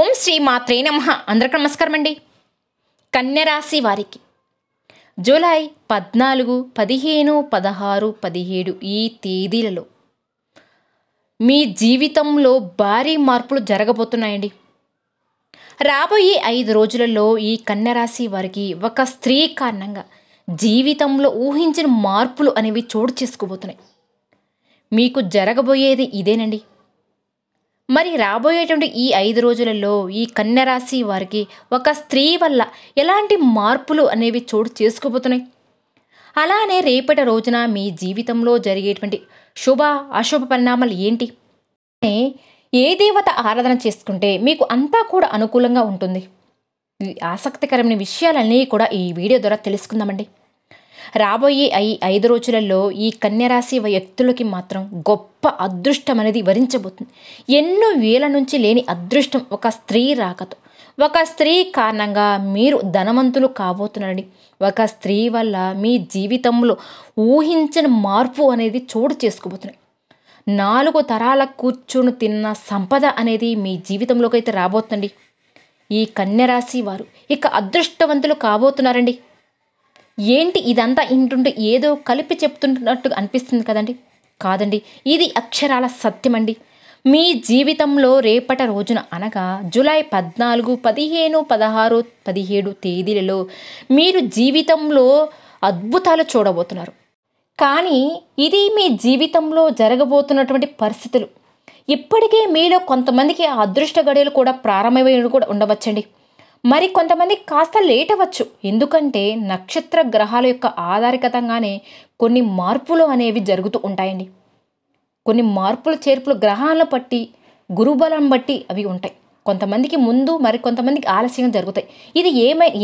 ఓం శ్రీ మాత్రే నమః. అందరికీ నమస్కారం అండి. కన్యరాశి వారికి జూలై 14, 15, 16, 17 ఈ తేదీలలో మీ జీవితంలో భారీ మార్పులు జరగబోతున్నాయండి. రాబోయే 5 రోజులలో ఈ కన్యరాశి వారికి ఒక స్త్రీ కారణంగా జీవితంలో ఊహించిన మార్పులు అనేవి చోటు చేసుకోబోతున్నాయి. మీకు జరగబోయేది ఇదేనండి. మరి రాబోయేటువంటి ఈ 5 రోజులలో ఈ కన్యరాశి వారికి ఒక స్త్రీ వల్ల ఎలాంటి మార్పులు అనేవి చోటు చేసుకోబోతున్నాయి? అలానే రేపటి రోజున మీ జీవితంలో జరిగేటువంటి శుభ అశుభ పరిణామాలు ఏంటి? ఏ దేవత ఆరాధన చేసుకుంటే మీకు అంతా కూడా అనుకూలంగా ఉంటుంది? ఈ ఆసక్తికరమైన విషయాలన్నీ కూడా ఈ వీడియో ద్వారా తెలుసుకుందామండి. రాబోయే 5 రోజులలో ఈ కన్యరాశి వ్యక్తులకి మాత్రం గొప్ప అదృష్టం అనేది వరించబోతుంది. ఎన్నో వేల నుంచి లేని అదృష్టం ఒక స్త్రీ రాకతో, ఒక స్త్రీ కారణంగా మీరు ధనవంతులు కాబోతున్నారండి. ఒక స్త్రీ వల్ల మీ జీవితంలో ఊహించిన మార్పు అనేది చోటు చేసుకోబోతున్నాయి. 4 తరాల కూర్చొని తిన్న సంపద అనేది మీ జీవితంలోకి అయితే రాబోతుంది. ఈ కన్యరాశి వారు ఇక అదృష్టవంతులు కాబోతున్నారండి. ఏంటి ఇదంతా ఇంటుంటే ఏదో కలిపి చెప్తున్నట్టు అనిపిస్తుంది కదండి? కాదండి, ఇది అక్షరాల సత్యమండి. మీ జీవితంలో రేపటి రోజున అనగా జూలై 14, 15, 16, 17 తేదీలలో మీరు జీవితంలో అద్భుతాలు చూడబోతున్నారు. కానీ ఇది మీ జీవితంలో జరగబోతున్నటువంటి పరిస్థితులు. ఇప్పటికే మీలో కొంతమందికి ఆ అదృష్ట గడియలు కూడా ప్రారంభమై కూడా ఉండవచ్చండి. మరి కొంతమందికి కాస్త లేట్ అవ్వచ్చు. ఎందుకంటే నక్షత్ర గ్రహాల యొక్క ఆధారితంగానే కొన్ని మార్పులు అనేవి జరుగుతూ ఉంటాయండి. కొన్ని మార్పులు చేర్పులు గ్రహాలను బట్టి, గురుబలం బట్టి అవి ఉంటాయి. కొంతమందికి ముందు, మరి కొంతమందికి ఆలస్యంగా జరుగుతాయి.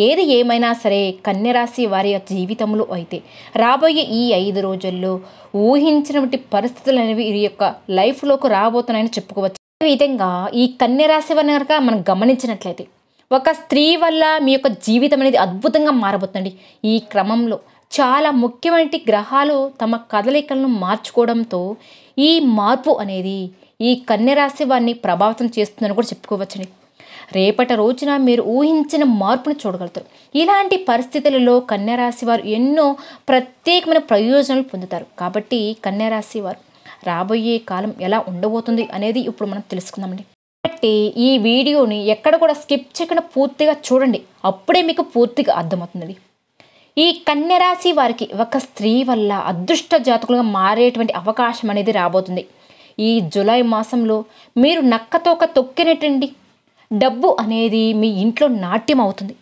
ఏది ఏమైనా సరే కన్యరాశి వారి జీవితంలో అయితే రాబోయే ఈ 5 రోజుల్లో ఊహించినటువంటి పరిస్థితులు అనేవి ఈ యొక్క లైఫ్లోకి రాబోతున్నాయని చెప్పుకోవచ్చు. ఈ విధంగా ఈ కన్యరాశి వారిని కనుక మనం గమనించినట్లయితే ఒక స్త్రీ వల్ల మీ యొక్క జీవితం అనేది అద్భుతంగా మారబోతుంది. ఈ క్రమంలో చాలా ముఖ్యమైన గ్రహాలు తమ కదలికలను మార్చుకోవడంతో ఈ మార్పు అనేది ఈ కన్యరాశి వారిని ప్రభావితం చేస్తుందని కూడా చెప్పుకోవచ్చండి. రేపటి రోజున మీరు ఊహించిన మార్పును చూడగలుగుతారు. ఇలాంటి పరిస్థితులలో కన్యరాశి వారు ఎన్నో ప్రత్యేకమైన ప్రయోజనాలు పొందుతారు. కాబట్టి కన్యరాశి వారు రాబోయే కాలం ఎలా ఉండబోతుంది అనేది ఇప్పుడు మనం తెలుసుకుందామండి. కాబట్టి ఈ వీడియోని ఎక్కడ కూడా స్కిప్ చేయకుండా పూర్తిగా చూడండి. అప్పుడే మీకు పూర్తిగా అర్థమవుతుంది. ఈ కన్యరాశి వారికి ఒక స్త్రీ వల్ల అదృష్ట జాతకులుగా మారేటువంటి అవకాశం అనేది రాబోతుంది. ఈ జూలై మాసంలో మీరు నక్కతోక తొక్కినట్టండి డబ్బు అనేది మీ ఇంట్లో నాట్యం అవుతుంది.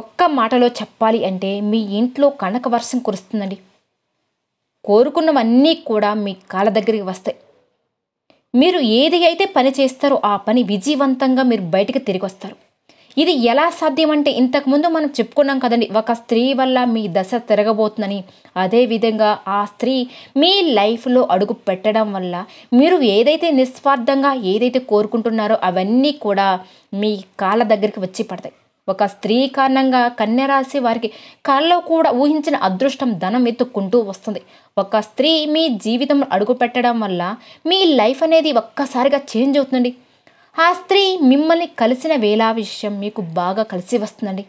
ఒక్క మాటలో చెప్పాలి అంటే మీ ఇంట్లో కనక వర్షం కురుస్తుందండి. కోరుకున్నవన్నీ కూడా మీ కాళ్ళ దగ్గరికి వస్తాయి. మీరు ఏది అయితే పని చేస్తారో ఆ పని విజయవంతంగా మీరు బయటికి తిరిగి వస్తారు. ఇది ఎలా సాధ్యమంటే ఇంతకుముందు మనం చెప్పుకున్నాం కదండి, ఒక స్త్రీ వల్ల మీ దశ తిరగబోతుందని. అదేవిధంగా ఆ స్త్రీ మీ లైఫ్లో అడుగు పెట్టడం వల్ల మీరు ఏదైతే నిస్వార్థంగా ఏదైతే కోరుకుంటున్నారో అవన్నీ కూడా మీ కాళ్ళ దగ్గరికి వచ్చి పడతాయి. ఒక స్త్రీ కారణంగా కన్యరాశి వారికి కళ్ళలో కూడా ఊహించిన అదృష్టం ధనం ఎత్తుక్కుంటూ వస్తుంది. ఒక స్త్రీ మీ జీవితంలో అడుగు పెట్టడం వల్ల మీ లైఫ్ అనేది ఒక్కసారిగా చేంజ్ అవుతుందండి. ఆ స్త్రీ మిమ్మల్ని కలిసిన వేళ విషయం మీకు బాగా కలిసి వస్తుందండి.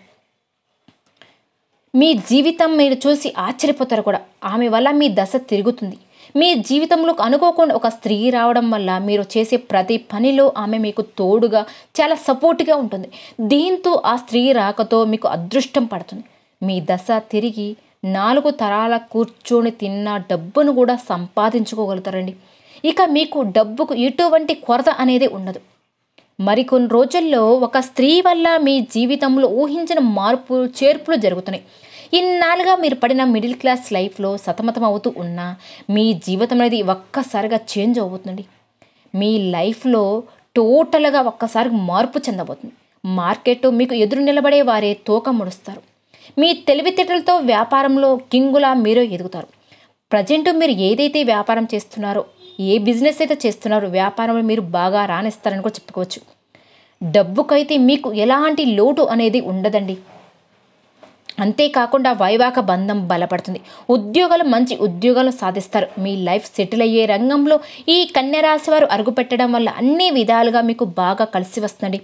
మీ జీవితం మీరు చూసి ఆశ్చర్యపోతారు కూడా. ఆమె వల్ల మీ దశ తిరుగుతుంది. మీ జీవితంలో అనుకోకుండా ఒక స్త్రీ రావడం వల్ల మీరు చేసే ప్రతి పనిలో ఆమె మీకు తోడుగా చాలా సపోర్ట్గా ఉంటుంది. దీంతో ఆ స్త్రీ రాకతో మీకు అదృష్టం పడుతుంది. మీ దశ తిరిగి 4 తరాల కూర్చొని తిన్న డబ్బును కూడా సంపాదించుకోగలుగుతారండి. ఇక మీకు డబ్బుకు ఎటువంటి కొరత అనేది ఉండదు. మరికొన్ని రోజుల్లో ఒక స్త్రీ వల్ల మీ జీవితంలో ఊహించిన మార్పు చేర్పులు జరుగుతున్నాయి. ఇన్నాళ్ళుగా మీరు పడిన మిడిల్ క్లాస్ లైఫ్లో సతమతం అవుతూ ఉన్నా మీ జీవితం అనేది ఒక్కసారిగా చేంజ్ అవుతుంది. మీ లైఫ్లో టోటల్గా ఒక్కసారి మార్పు చెందబోతుంది. మార్కెట్ మీకు ఎదురు నిలబడే వారే తోక ముడుస్తారు. మీ తెలివితేటలతో వ్యాపారంలో కింగులా మీరు ఎదుగుతారు. ప్రజెంట్ మీరు ఏదైతే వ్యాపారం చేస్తున్నారో, ఏ బిజినెస్ అయితే చేస్తున్నారో వ్యాపారంలో మీరు బాగా రాణిస్తారని కూడా చెప్పుకోవచ్చు. డబ్బుకైతే మీకు ఎలాంటి లోటు అనేది ఉండదండి. అంతేకాకుండా వైవాహిక బంధం బలపడుతుంది. ఉద్యోగాలు మంచి ఉద్యోగాలు సాధిస్తారు. మీ లైఫ్ సెటిల్ అయ్యే రంగంలో ఈ కన్య రాశి వారు అడుగుపెట్టడం వల్ల అన్ని విధాలుగా మీకు బాగా కలిసి వస్తుంది.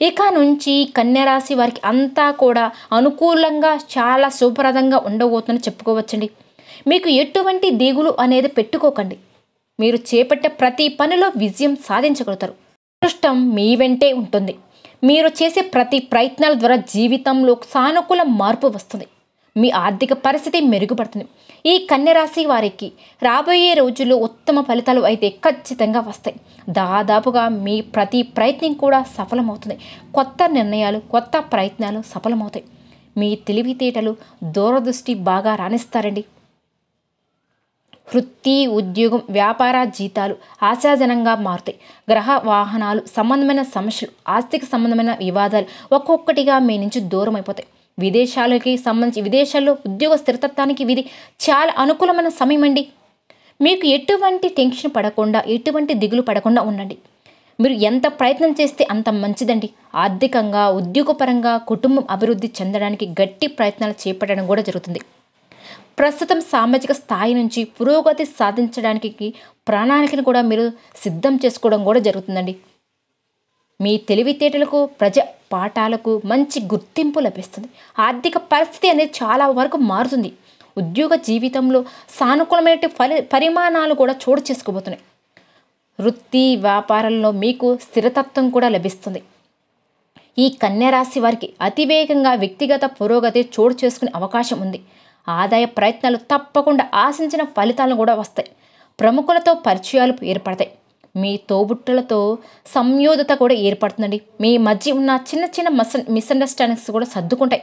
ఇక నుంచి కన్య రాశి వారికి అంతా కూడా అనుకూలంగా చాలా శుభప్రదంగా ఉండబోతుందని చెప్పుకోవచ్చండి. మీకు ఎటువంటి దిగులు అనేది పెట్టుకోకండి. మీరు చేపట్టే ప్రతి పనిలో విజయం సాధించగలుగుతారు. అదృష్టం మీ వెంటే ఉంటుంది. మీరు చేసే ప్రతి ప్రయత్నాల ద్వారా జీవితంలో సానుకూల మార్పు వస్తుంది. మీ ఆర్థిక పరిస్థితి మెరుగుపడుతుంది. ఈ కన్య రాశి వారికి రాబోయే రోజుల్లో ఉత్తమ ఫలితాలు అయితే ఖచ్చితంగా వస్తాయి. దాదాపుగా మీ ప్రతి ప్రయత్నం కూడా సఫలమవుతుంది. కొత్త నిర్ణయాలు, కొత్త ప్రయత్నాలు సఫలమవుతాయి. మీ తెలివితేటలు, దూరదృష్టి బాగా రాణిస్తారండి. వృత్తి, ఉద్యోగం, వ్యాపార జీతాలు ఆశాజనంగా మారుతాయి. గ్రహ వాహనాలు సంబంధమైన సమస్యలు, ఆస్తిక సంబంధమైన వివాదాలు ఒక్కొక్కటిగా మీ నుంచి దూరం అయిపోతాయి. విదేశాల్లో ఉద్యోగ స్థిరత్వానికి ఇది చాలా అనుకూలమైన సమయం అండి. మీకు ఎటువంటి టెన్షన్ పడకుండా, ఎటువంటి దిగులు పడకుండా ఉండండి. మీరు ఎంత ప్రయత్నం చేస్తే అంత మంచిదండి. ఆర్థికంగా, ఉద్యోగపరంగా కుటుంబం అభివృద్ధి చెందడానికి గట్టి ప్రయత్నాలు చేపట్టడం కూడా జరుగుతుంది. ప్రస్తుతం సామాజిక స్థాయి నుంచి పురోగతి సాధించడానికి ప్రణాళికను కూడా మీరు సిద్ధం చేసుకోవడం కూడా జరుగుతుందండి. మీ తెలివితేటలకు, ప్రజా పాఠాలకు మంచి గుర్తింపు లభిస్తుంది. ఆర్థిక పరిస్థితి అనేది చాలా వరకు మారుతుంది. ఉద్యోగ జీవితంలో సానుకూలమైన పరిమాణాలు కూడా చోటు చేసుకోబోతున్నాయి. వృత్తి, వ్యాపారంలో మీకు స్థిరతత్వం కూడా లభిస్తుంది. ఈ కన్య రాశి వారికి అతివేగంగా వ్యక్తిగత పురోగతి చోటు చేసుకునే అవకాశం ఉంది. ఆదాయ ప్రయత్నాలు తప్పకుండా ఆశించిన ఫలితాలను కూడా వస్తాయి. ప్రముఖులతో పరిచయాలు ఏర్పడతాయి. మీ తోబుట్టులతో సంయోధత కూడా ఏర్పడుతుందండి. మీ మధ్య ఉన్న చిన్న చిన్న మిస్అండర్స్టాండింగ్స్ కూడా సర్దుకుంటాయి.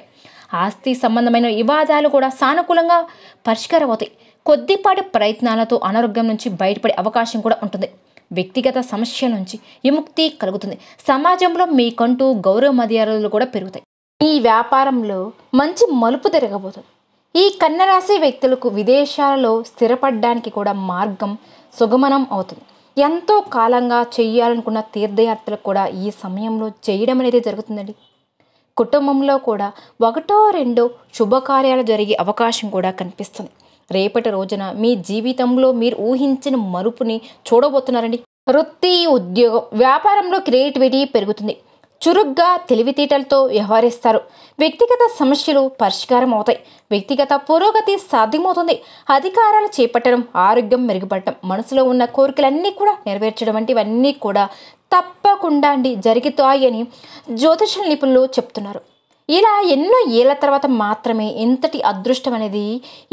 ఆస్తి సంబంధమైన వివాదాలు కూడా సానుకూలంగా పరిష్కారం అవుతాయి. కొద్దిపాటి ప్రయత్నాలతో అనారోగ్యం నుంచి బయటపడే అవకాశం కూడా ఉంటుంది. వ్యక్తిగత సమస్యల నుంచి విముక్తి కలుగుతుంది. సమాజంలో మీకంటూ గౌరవ మర్యాదలు కూడా పెరుగుతాయి. ఈ వ్యాపారంలో మంచి మలుపు తిరగబోతుంది. ఈ కన్య రాశి వ్యక్తులకు విదేశాలలో స్థిరపడడానికి కూడా మార్గం సుగమనం అవుతుంది. ఎంతో కాలంగా చేయాలనుకున్న తీర్థయాత్రలు కూడా ఈ సమయంలో చేయడం అనేది జరుగుతుందండి. కుటుంబంలో కూడా 1-2 శుభకార్యాలు జరిగే అవకాశం కూడా కనిపిస్తుంది. రేపటి రోజున మీ జీవితంలో మీరు ఊహించిన మలుపుని చూడబోతున్నారండి. వృత్తి, ఉద్యోగం, వ్యాపారంలో క్రియేటివిటీ పెరుగుతుంది. చురుగ్గా తెలివితేటలతో వ్యవహరిస్తారు. వ్యక్తిగత సమస్యలు పరిష్కారం అవుతాయి. వ్యక్తిగత పురోగతి సాధ్యమవుతుంది. అధికారాలు చేపట్టడం, ఆరోగ్యం మెరుగుపడటం, మనసులో ఉన్న కోరికలన్నీ కూడా నెరవేర్చడం వంటివన్నీ కూడా తప్పకుండా జరుగుతాయి అని జ్యోతిష నిపుణులు చెప్తున్నారు. ఇలా ఎన్నో ఏళ్ల తర్వాత మాత్రమే ఇంతటి అదృష్టం అనేది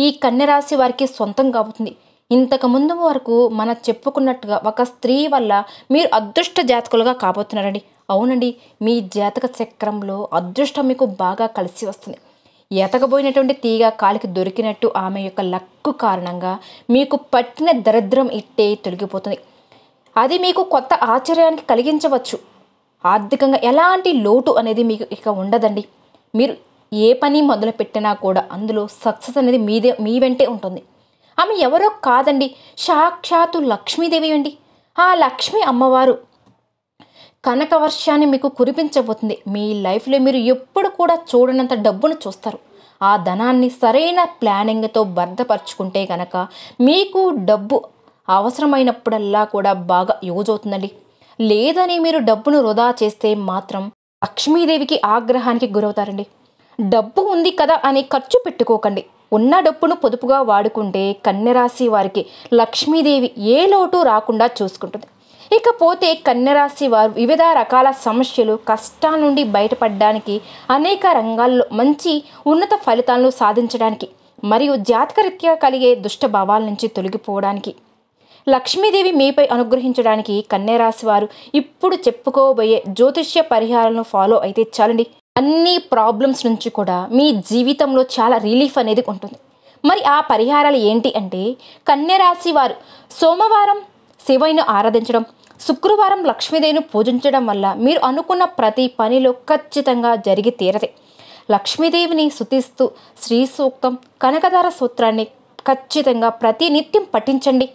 ఈ కన్య రాశి వారికి సొంతం కాబోతుంది. ఇంతకు ముందు వరకు మనం చెప్పుకున్నట్టుగా ఒక స్త్రీ వల్ల మీరు అదృష్ట జాతకులుగా కాబోతున్నారండి. అవునండి, మీ జాతక చక్రంలో అదృష్టం మీకు బాగా కలిసి వస్తుంది. ఎతకబోయినటువంటి తీగ కాలికి దొరికినట్టు ఆమె యొక్క లక్కు కారణంగా మీకు పట్టిన దరిద్రం ఇట్టే తొలగిపోతుంది. అది మీకు కొత్త ఆశ్చర్యానికి కలిగించవచ్చు. ఆర్థికంగా ఎలాంటి లోటు అనేది మీకు ఇక ఉండదండి. మీరు ఏ పని మొదలు పెట్టినా కూడా అందులో సక్సెస్ అనేది మీ వెంటే ఉంటుంది. ఆమె ఎవరో కాదండి, సాక్షాత్తు లక్ష్మీదేవి అండి. ఆ లక్ష్మీ అమ్మవారు కనక వర్షాన్ని మీకు కురిపించబోతుంది. మీ లైఫ్లో మీరు ఎప్పుడు కూడా చూడనంత డబ్బును చూస్తారు. ఆ ధనాన్ని సరైన ప్లానింగ్తో భద్రపరుచుకుంటే కనుక మీకు డబ్బు అవసరమైనప్పుడల్లా కూడా బాగా యూజ్ అవుతుందండి. లేదని మీరు డబ్బును వృధా చేస్తే మాత్రం లక్ష్మీదేవికి ఆగ్రహానికి గురవుతారండి. డబ్బు ఉంది కదా అని ఖర్చు పెట్టుకోకండి. ఉన్న డబ్బును పొదుపుగా వాడుకుంటే కన్య రాశి వారికి లక్ష్మీదేవి ఏ లోటు రాకుండా చూసుకుంటుంది. ఇకపోతే కన్య రాశి వారు వివిధ రకాల సమస్యలు, కష్టాల నుండి బయటపడడానికి, అనేక రంగాల్లో మంచి ఉన్నత ఫలితాలను సాధించడానికి మరియు జాతకరీత్యా కలిగే దుష్ట భావాల నుంచి తొలగిపోవడానికి లక్ష్మీదేవి మీపై అనుగ్రహించడానికి కన్య రాశి వారు ఇప్పుడు చెప్పుకోబోయే జ్యోతిష్య పరిహారాలను ఫాలో అయితే చాలండి. అన్ని ప్రాబ్లమ్స్ నుంచి కూడా మీ జీవితంలో చాలా రిలీఫ్ అనేది ఉంటుంది. మరి ఆ పరిహారాలు ఏంటి అంటే, కన్య రాశి వారు సోమవారం శివుని ఆరాధించడం, శుక్రవారం లక్ష్మీదేవిని పూజించడం వల్ల మీరు అనుకున్న ప్రతి పనిలో ఖచ్చితంగా జరిగి తీరతాయి. లక్ష్మీదేవిని స్తుతిస్తూ శ్రీ సూక్తం, కనకధార సూత్రాన్ని ఖచ్చితంగా ప్రతి నిత్యం పఠించండి.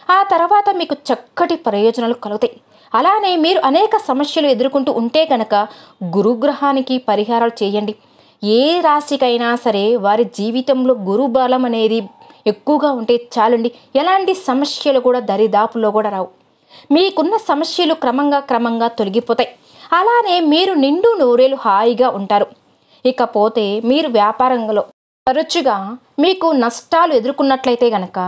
ఆ తర్వాత మీకు చక్కటి ప్రయోజనాలు కలుగుతాయి. అలానే మీరు అనేక సమస్యలు ఎదుర్కొంటూ ఉంటే కనుక గురుగ్రహానికి పరిహారాలు చేయండి. ఏ రాశికైనా సరే వారి జీవితంలో గురు బలం అనేది ఎక్కువగా ఉంటే చాలండి, ఎలాంటి సమస్యలు కూడా దరిదాపుల్లో కూడా రావు. మీకున్న సమస్యలు క్రమంగా తొలగిపోతాయి. అలానే మీరు నిండు నూరేలు హాయిగా ఉంటారు. ఇకపోతే మీరు వ్యాపారంలో తరచుగా మీకు నష్టాలు ఎదుర్కొన్నట్లయితే గనక,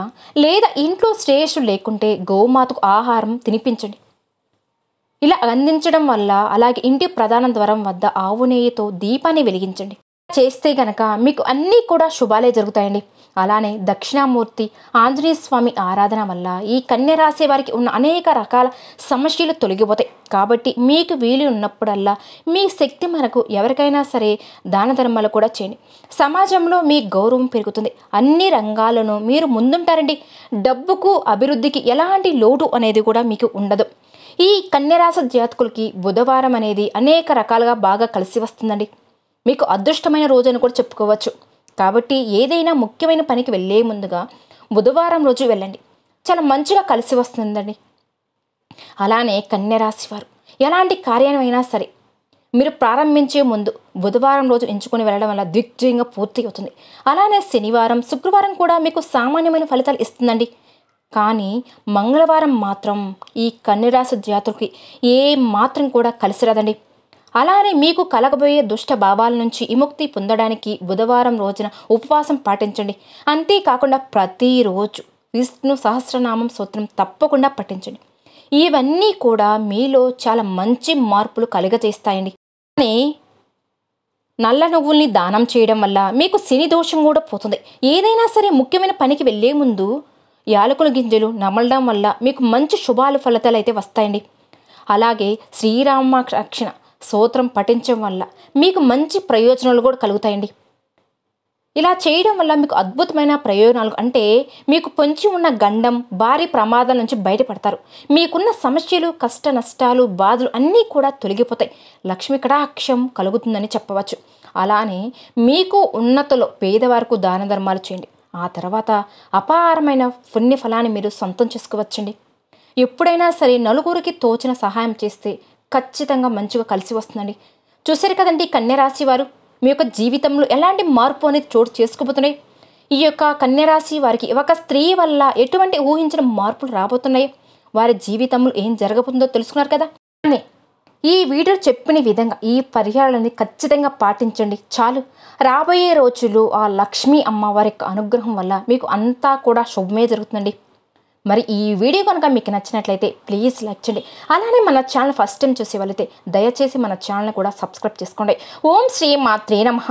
లేదా ఇంట్లో శ్రేయస్సు లేకుంటే గోమాతకు ఆహారం తినిపించండి. ఇలా అందించడం వల్ల, అలాగే ఇంటి ప్రధాన ద్వారం వద్ద ఆవు నెయ్యితో దీపాన్ని వెలిగించండి. చేస్తే గనక మీకు అన్నీ కూడా శుభాలే జరుగుతాయండి. అలానే దక్షిణామూర్తి ఆంజనేయ స్వామి ఆరాధన వల్ల ఈ కన్య రాశి వారికి ఉన్న అనేక రకాల సమస్యలు తొలగిపోతాయి. కాబట్టి మీకు వీలు ఉన్నప్పుడల్లా మీ శక్తి మనకు ఎవరికైనా సరే దాన ధర్మాలు కూడా చేయండి. సమాజంలో మీ గౌరవం పెరుగుతుంది. అన్ని రంగాలను మీరు ముందుంటారండి. డబ్బుకు అభివృద్ధికి ఎలాంటి లోటు అనేది కూడా మీకు ఉండదు. ఈ కన్యరాశి జాతకులకి బుధవారం అనేది అనేక రకాలుగా బాగా కలిసి వస్తుందండి. మీకు అదృష్టమైన రోజు అని కూడా చెప్పుకోవచ్చు. కాబట్టి ఏదైనా ముఖ్యమైన పనికి వెళ్ళే ముందుగా బుధవారం రోజు వెళ్ళండి, చాలా మంచిగా కలిసి వస్తుందండి. అలానే కన్యరాశి వారు ఎలాంటి కార్యమైనా సరే మీరు ప్రారంభించే ముందు బుధవారం రోజు ఎంచుకొని వెళ్ళడం వల్ల దిగ్విజయంగా పూర్తి అవుతుంది. అలానే శనివారం, శుక్రవారం కూడా మీకు సామాన్యమైన ఫలితాలు ఇస్తుందండి. కానీ మంగళవారం మాత్రం ఈ కన్యరాశి జాతకులకి ఏ మాత్రం కూడా కలిసి రాదండి. అలానే మీకు కలగబోయే దుష్ట భావాల నుంచి విముక్తి పొందడానికి బుధవారం రోజున ఉపవాసం పాటించండి. అంతేకాకుండా ప్రతిరోజు విష్ణు సహస్రనామం స్తోత్రం తప్పకుండా పఠించండి. ఇవన్నీ కూడా మీలో చాలా మంచి మార్పులు కలుగజేస్తాయండి. కానీ నల్ల నువ్వుల్ని దానం చేయడం వల్ల మీకు శని దోషం కూడా పోతుంది. ఏదైనా సరే ముఖ్యమైన పనికి వెళ్ళే ముందు యాలకుల గింజలు నమలడం వల్ల మీకు మంచి శుభాలు ఫలితాలు అయితే వస్తాయండి. అలాగే శ్రీరామ రక్షణ స్తోత్రం పఠించడం వల్ల మీకు మంచి ప్రయోజనాలు కూడా కలుగుతాయండి. ఇలా చేయడం వల్ల మీకు అద్భుతమైన ప్రయోజనాలు అంటే మీకు పొంచి ఉన్న గండం, భారీ ప్రమాదాల నుంచి బయటపడతారు. మీకున్న సమస్యలు, కష్ట నష్టాలు, బాధలు అన్నీ కూడా తొలగిపోతాయి. లక్ష్మి కటాక్షం కలుగుతుందని చెప్పవచ్చు. అలానే మీకు ఉన్నతలో పేదవారికి దాన ధర్మాలు చేయండి. ఆ తర్వాత అపారమైన పుణ్య ఫలాన్ని మీరు సొంతం చేసుకోవచ్చండి. ఎప్పుడైనా సరే నలుగురికి తోచిన సహాయం చేస్తే ఖచ్చితంగా మంచిగా కలిసి వస్తుందండి. చూసారు కదండి కన్యరాశి వారు మీ యొక్క జీవితంలో ఎలాంటి మార్పు అనేది చోటు చేసుకోబోతున్నాయి. ఈ యొక్క కన్యరాశి వారికి ఒక స్త్రీ వల్ల ఎటువంటి ఊహించిన మార్పులు రాబోతున్నాయి, వారి జీవితంలో ఏం జరగబోతుందో తెలుసుకున్నారు కదా. ఈ వీడియో చెప్పిన విధంగా ఈ పరిహారాలని ఖచ్చితంగా పాటించండి. చాలు, రాబోయే రోజుల్లో ఆ లక్ష్మీ అమ్మవారి యొక్క అనుగ్రహం వల్ల మీకు అంతా కూడా శుభమే జరుగుతుందండి. మరి ఈ వీడియో కనుక మీకు నచ్చినట్లయితే ప్లీజ్ లైక్ చేయండి. అలానే మన ఛానల్ ఫస్ట్ టైం చూసే వాళ్ళైతే దయచేసి మన ఛానల్ని కూడా సబ్స్క్రైబ్ చేసుకోండి. ఓం శ్రీ మాత్రే నమః.